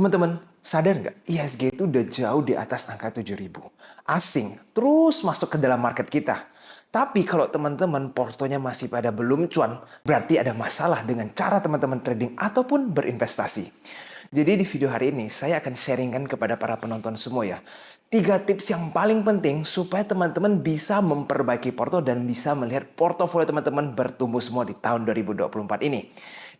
Teman-teman, sadar nggak? IHSG itu udah jauh di atas angka 7.000. Asing terus masuk ke dalam market kita. Tapi kalau teman-teman portonya masih pada belum cuan, berarti ada masalah dengan cara teman-teman trading ataupun berinvestasi. Jadi di video hari ini saya akan sharingkan kepada para penonton semua ya. 3 tips yang paling penting supaya teman-teman bisa memperbaiki porto dan bisa melihat portofolio teman-teman bertumbuh semua di tahun 2024 ini.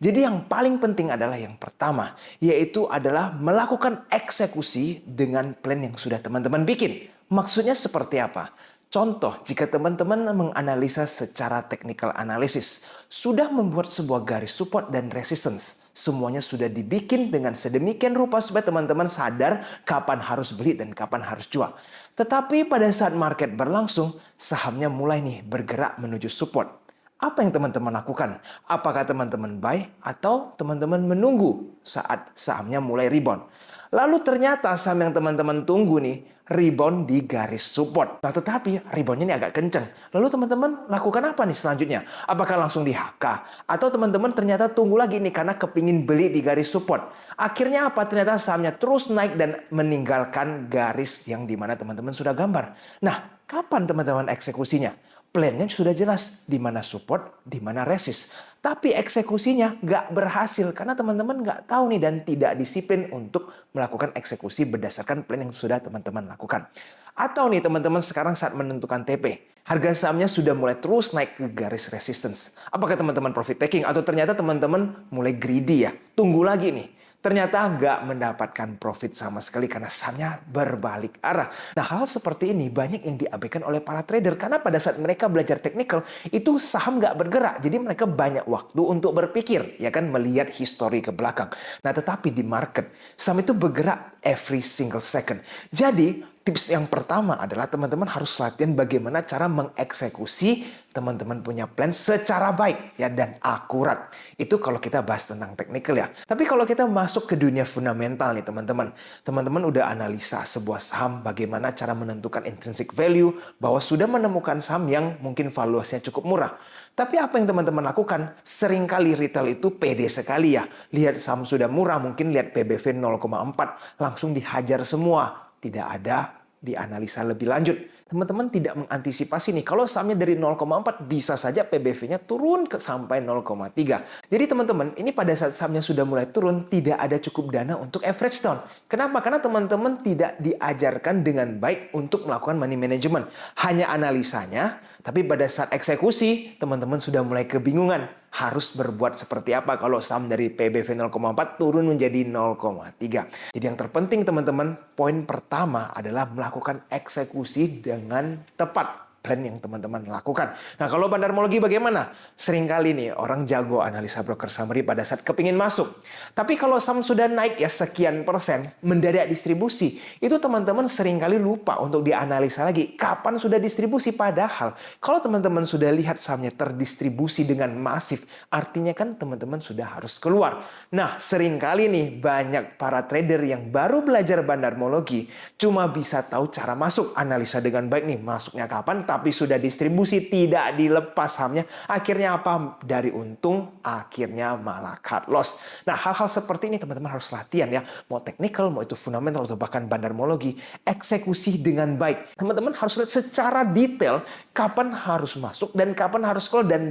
Jadi yang paling penting adalah yang pertama, yaitu adalah melakukan eksekusi dengan plan yang sudah teman-teman bikin. Maksudnya seperti apa? Contoh, jika teman-teman menganalisa secara technical analysis, sudah membuat sebuah garis support dan resistance, semuanya sudah dibikin dengan sedemikian rupa supaya teman-teman sadar kapan harus beli dan kapan harus jual. Tetapi pada saat market berlangsung, sahamnya mulai nih bergerak menuju support. Apa yang teman-teman lakukan? Apakah teman-teman buy atau teman-teman menunggu saat sahamnya mulai rebound? Lalu ternyata saham yang teman-teman tunggu nih rebound di garis support. Nah tetapi reboundnya ini agak kenceng. Lalu teman-teman lakukan apa nih selanjutnya? Apakah langsung di HK? Atau teman-teman ternyata tunggu lagi nih karena kepingin beli di garis support. Akhirnya apa? Ternyata sahamnya terus naik dan meninggalkan garis yang dimana teman-teman sudah gambar. Nah kapan teman-teman eksekusinya? Plannya sudah jelas di mana support, di mana resist. Tapi eksekusinya nggak berhasil karena teman-teman nggak tahu nih dan tidak disiplin untuk melakukan eksekusi berdasarkan plan yang sudah teman-teman lakukan. Atau nih teman-teman sekarang saat menentukan TP, harga sahamnya sudah mulai terus naik ke garis resistance. Apakah teman-teman profit taking atau ternyata teman-teman mulai greedy ya? Tunggu lagi nih. Ternyata nggak mendapatkan profit sama sekali karena sahamnya berbalik arah. Nah hal seperti ini banyak yang diabaikan oleh para trader karena pada saat mereka belajar technical itu saham nggak bergerak. Jadi mereka banyak waktu untuk berpikir, ya kan, melihat histori ke belakang. Nah tetapi di market saham itu bergerak every single second. Jadi tips yang pertama adalah teman-teman harus latihan bagaimana cara mengeksekusi teman-teman punya plan secara baik ya dan akurat. Itu kalau kita bahas tentang technical ya. Tapi kalau kita masuk ke dunia fundamental nih teman-teman. Teman-teman udah analisa sebuah saham bagaimana cara menentukan intrinsic value bahwa sudah menemukan saham yang mungkin valuasinya cukup murah. Tapi apa yang teman-teman lakukan? Seringkali retail itu pede sekali ya. Lihat saham sudah murah, mungkin lihat PBV 0,4 langsung dihajar semua. Tidak ada dianalisa lebih lanjut. Teman-teman tidak mengantisipasi nih, kalau sahamnya dari 0,4 bisa saja PBV-nya turun ke sampai 0,3. Jadi teman-teman, ini pada saat sahamnya sudah mulai turun, tidak ada cukup dana untuk average down. Kenapa? Karena teman-teman tidak diajarkan dengan baik untuk melakukan money management. Hanya analisanya, tapi pada saat eksekusi, teman-teman sudah mulai kebingungan. Harus berbuat seperti apa kalau saham dari PBV 0,4 turun menjadi 0,3. Jadi yang terpenting teman-teman, poin pertama adalah melakukan eksekusi dengan tepat plan yang teman-teman lakukan. Nah kalau bandarmologi bagaimana? Seringkali nih orang jago analisa broker summary pada saat kepingin masuk. Tapi kalau saham sudah naik ya sekian persen, mendadak distribusi, itu teman-teman seringkali lupa untuk dianalisa lagi kapan sudah distribusi. Padahal kalau teman-teman sudah lihat sahamnya terdistribusi dengan masif, artinya kan teman-teman sudah harus keluar. Nah seringkali nih banyak para trader yang baru belajar bandarmologi cuma bisa tahu cara masuk, analisa dengan baik nih masuknya kapan, tapi sudah distribusi tidak dilepas sahamnya. Akhirnya apa? Dari untung akhirnya malah cut loss. Nah hal-hal seperti ini teman-teman harus latihan ya. Mau technical, mau itu fundamental atau bahkan bandarmologi, eksekusi dengan baik. Teman-teman harus lihat secara detail kapan harus masuk dan kapan harus keluar dan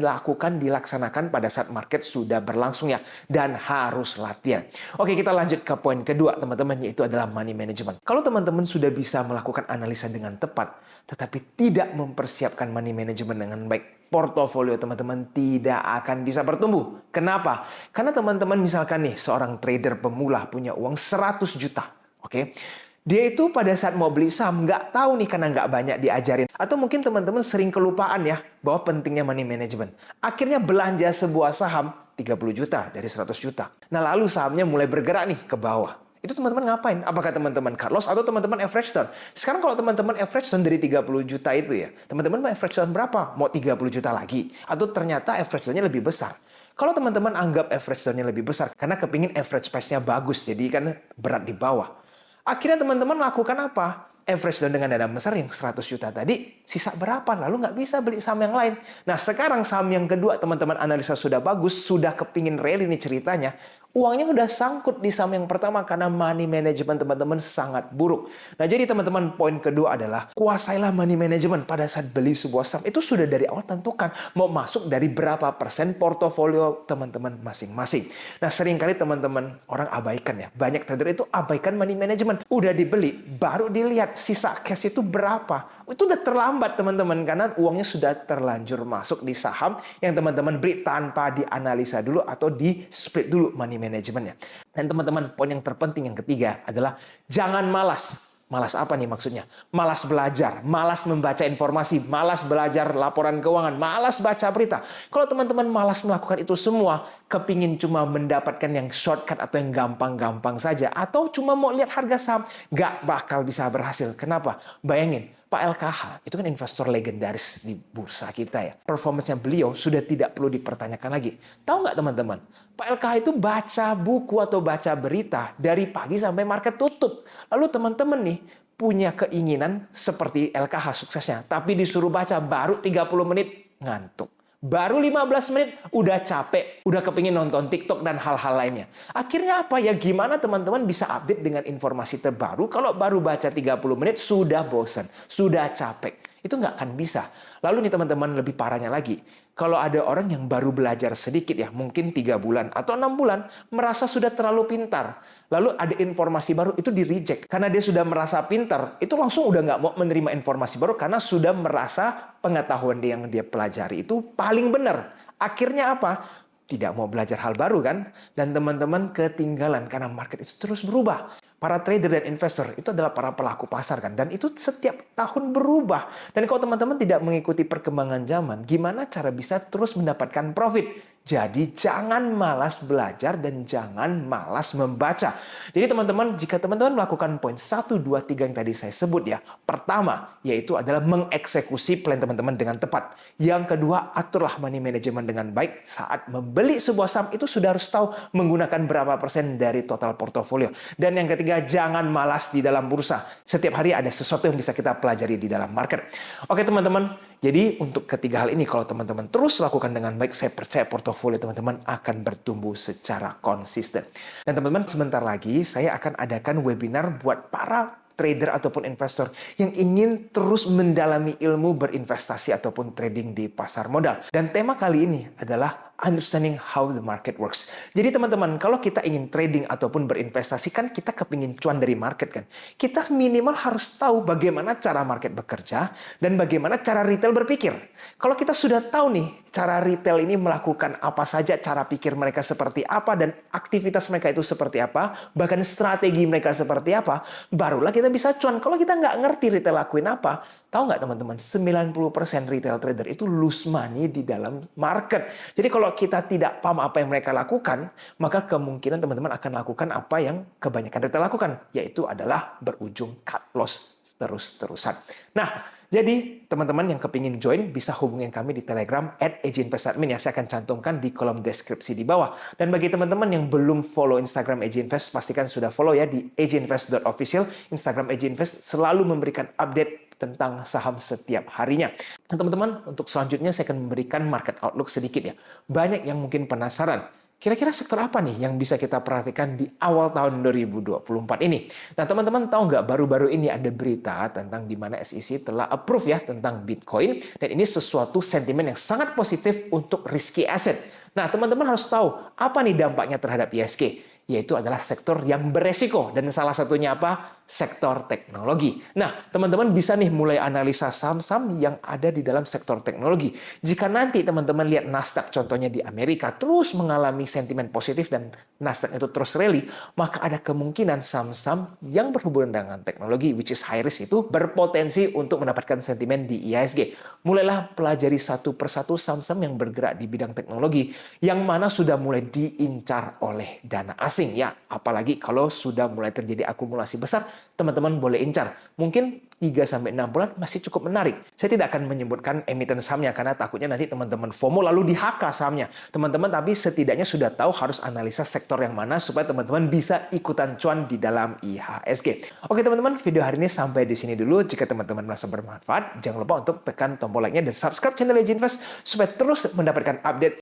dilaksanakan pada saat market sudah berlangsung ya. Dan harus latihan. Oke, kita lanjut ke poin kedua teman-teman, yaitu adalah money management. Kalau teman-teman sudah bisa melakukan analisa dengan tepat, tetapi tidak mempersiapkan money management dengan baik, portofolio teman-teman tidak akan bisa bertumbuh. Kenapa? Karena teman-teman misalkan nih seorang trader pemula punya uang 100 juta. Oke? Dia itu pada saat mau beli saham nggak tahu nih karena nggak banyak diajarin. Atau mungkin teman-teman sering kelupaan ya bahwa pentingnya money management. Akhirnya belanja sebuah saham 30 juta dari 100 juta. Nah lalu sahamnya mulai bergerak nih ke bawah. Itu teman-teman ngapain? Apakah teman-teman cut loss atau teman-teman average down? Sekarang kalau teman-teman average down dari 30 juta itu ya, teman-teman mau average down berapa? Mau 30 juta lagi? Atau ternyata average down-nya lebih besar? Kalau teman-teman anggap average down-nya lebih besar karena kepingin average price-nya bagus, jadi kan berat di bawah. Akhirnya teman-teman lakukan apa? Average down dengan dana besar yang 100 juta tadi, sisa berapa? Lalu nggak bisa beli saham yang lain. Nah sekarang saham yang kedua teman-teman analisa sudah bagus, sudah kepingin rally nih ceritanya. Uangnya udah sangkut di saham yang pertama karena money management teman-teman sangat buruk. Nah, jadi teman-teman, poin kedua adalah kuasailah money management pada saat beli sebuah saham. Itu sudah dari awal tentukan mau masuk dari berapa persen portofolio teman-teman masing-masing. Nah, seringkali teman-teman orang abaikan ya. Banyak trader itu abaikan money management. Udah dibeli, baru dilihat sisa cash itu berapa. Itu udah terlambat teman-teman karena uangnya sudah terlanjur masuk di saham yang teman-teman beli tanpa dianalisa dulu atau di split dulu money manajemennya. Dan teman-teman, poin yang terpenting yang ketiga adalah jangan malas. Malas apa nih maksudnya? Malas belajar, malas membaca informasi, malas belajar laporan keuangan, malas baca berita. Kalau teman-teman malas melakukan itu semua, kepingin cuma mendapatkan yang shortcut atau yang gampang-gampang saja, atau cuma mau lihat harga saham, nggak bakal bisa berhasil. Kenapa? Bayangin, Pak LKH itu kan investor legendaris di bursa kita ya. Performance-nya beliau sudah tidak perlu dipertanyakan lagi. Tahu nggak teman-teman? Pak LKH itu baca buku atau baca berita dari pagi sampai market tutup. Lalu teman-teman nih punya keinginan seperti LKH suksesnya. Tapi disuruh baca baru 30 menit ngantuk. Baru 15 menit udah capek, udah kepingin nonton TikTok dan hal-hal lainnya. Akhirnya apa ya? Gimana teman-teman bisa update dengan informasi terbaru kalau baru baca 30 menit sudah bosan, sudah capek. Itu nggak akan bisa. Lalu nih teman-teman, lebih parahnya lagi, kalau ada orang yang baru belajar sedikit ya, mungkin 3 bulan atau 6 bulan, merasa sudah terlalu pintar. Lalu ada informasi baru, itu di-reject. Karena dia sudah merasa pintar, itu langsung udah nggak mau menerima informasi baru karena sudah merasa pengetahuan yang dia pelajari itu paling benar. Akhirnya apa? Tidak mau belajar hal baru kan? Dan teman-teman ketinggalan karena market itu terus berubah. Para trader dan investor itu adalah para pelaku pasar kan. Dan itu setiap tahun berubah. Dan kalau teman-teman tidak mengikuti perkembangan zaman, gimana cara bisa terus mendapatkan profit? Jadi jangan malas belajar dan jangan malas membaca. Jadi teman-teman, jika teman-teman melakukan poin 1, 2, 3 yang tadi saya sebut ya. Pertama, yaitu adalah mengeksekusi plan teman-teman dengan tepat. Yang kedua, aturlah money management dengan baik. Saat membeli sebuah saham itu sudah harus tahu menggunakan berapa persen dari total portofolio. Dan yang ketiga, jangan malas di dalam bursa. Setiap hari ada sesuatu yang bisa kita pelajari di dalam market. Oke teman-teman, jadi untuk ketiga hal ini kalau teman-teman terus lakukan dengan baik, saya percaya portofolio teman-teman akan bertumbuh secara konsisten. Dan teman-teman, sebentar lagi saya akan adakan webinar buat para trader ataupun investor yang ingin terus mendalami ilmu berinvestasi ataupun trading di pasar modal. Dan tema kali ini adalah understanding how the market works. Jadi teman-teman, kalau kita ingin trading ataupun berinvestasi kan kita kepingin cuan dari market kan. Kita minimal harus tahu bagaimana cara market bekerja dan bagaimana cara retail berpikir. Kalau kita sudah tahu nih cara retail ini melakukan apa saja, cara pikir mereka seperti apa dan aktivitas mereka itu seperti apa, bahkan strategi mereka seperti apa, barulah kita bisa cuan. Kalau kita nggak ngerti retail lakuin apa, tahu nggak teman-teman, 90% retail trader itu lose money di dalam market. Jadi kalau kita tidak paham apa yang mereka lakukan, maka kemungkinan teman-teman akan lakukan apa yang kebanyakan retail lakukan, yaitu adalah berujung cut loss terus-terusan. Nah, jadi teman-teman yang kepingin join bisa hubungin kami di Telegram @ejinvestadmin ya. Saya akan cantumkan di kolom deskripsi di bawah. Dan bagi teman-teman yang belum follow Instagram Ejinvest, pastikan sudah follow ya di ejinvest.official. Instagram Ejinvest selalu memberikan update tentang saham setiap harinya. Dan teman-teman, untuk selanjutnya saya akan memberikan market outlook sedikit ya. Banyak yang mungkin penasaran, kira-kira sektor apa nih yang bisa kita perhatikan di awal tahun 2024 ini? Nah, teman-teman tahu nggak baru-baru ini ada berita tentang di mana SEC telah approve ya tentang Bitcoin. Dan ini sesuatu sentimen yang sangat positif untuk risky asset. Nah, teman-teman harus tahu apa nih dampaknya terhadap IHSG. Yaitu adalah sektor yang beresiko. Dan salah satunya apa? Sektor teknologi. Nah, teman-teman bisa nih mulai analisa saham-saham yang ada di dalam sektor teknologi. Jika nanti teman-teman lihat Nasdaq contohnya di Amerika terus mengalami sentimen positif dan Nasdaq itu terus rally, maka ada kemungkinan saham-saham yang berhubungan dengan teknologi, which is high risk itu berpotensi untuk mendapatkan sentimen di IHSG. Mulailah pelajari satu persatu saham-saham yang bergerak di bidang teknologi, yang mana sudah mulai diincar oleh dana asing ya. Apalagi kalau sudah mulai terjadi akumulasi besar, teman-teman boleh incar. Mungkin 3-6 bulan masih cukup menarik. Saya tidak akan menyebutkan emiten sahamnya karena takutnya nanti teman-teman FOMO lalu di-HK sahamnya. Teman-teman tapi setidaknya sudah tahu harus analisa sektor yang mana supaya teman-teman bisa ikutan cuan di dalam IHSG. Oke teman-teman, video hari ini sampai di sini dulu. Jika teman-teman merasa bermanfaat, jangan lupa untuk tekan tombol like-nya dan subscribe channel Ejinvest supaya terus mendapatkan update